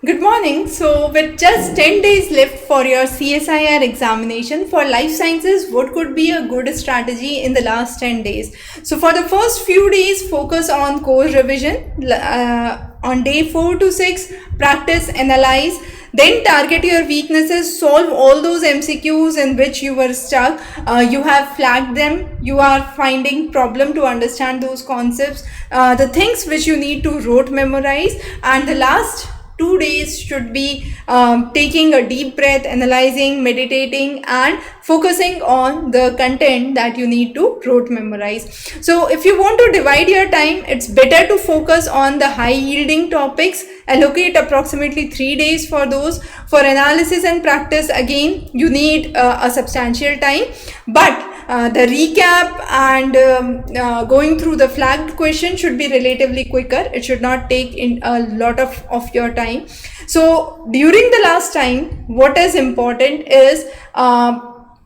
Good morning. So, with just 10 days left for your CSIR examination for life sciences, what could be a good strategy in the last 10 days? So, for the first few days, focus on course revision. On day 4 to 6, practice, analyze. Then target your weaknesses, solve all those MCQs in which you were stuck. You have flagged them. You are finding problem to understand those concepts, the things which you need to rote memorize, and the last 2 days should be taking a deep breath, analyzing, meditating, and focusing on the content that you need to rote memorize. So if you want to divide your time, it's better to focus on the high yielding topics. Allocate approximately 3 days for those. For analysis and practice, again, you need a substantial time, but the recap and going through the flagged question should be relatively quicker. It should not take in a lot of your time. So during the last time, what is important is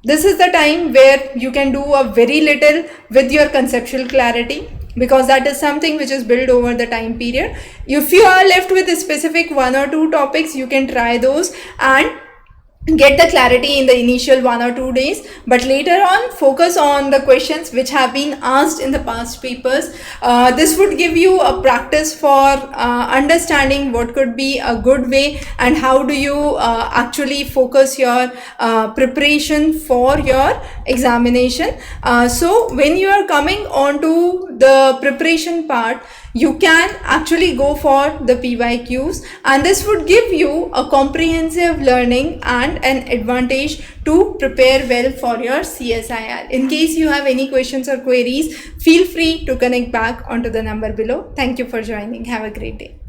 this is the time where you can do a very little with your conceptual clarity, because that is something which is built over the time period. If you are left with a specific 1 or 2 topics, you can try those and get the clarity in the initial 1 or 2 days, but later on focus on the questions which have been asked in the past papers. This would give you a practice for understanding what could be a good way and how do you actually focus your preparation for your examination. So when you are coming on to the preparation part, you can actually go for the PYQs, and this would give you a comprehensive learning and an advantage to prepare well for your CSIR. In case you have any questions or queries, feel free to connect back onto the number below. Thank you for joining. Have a great day.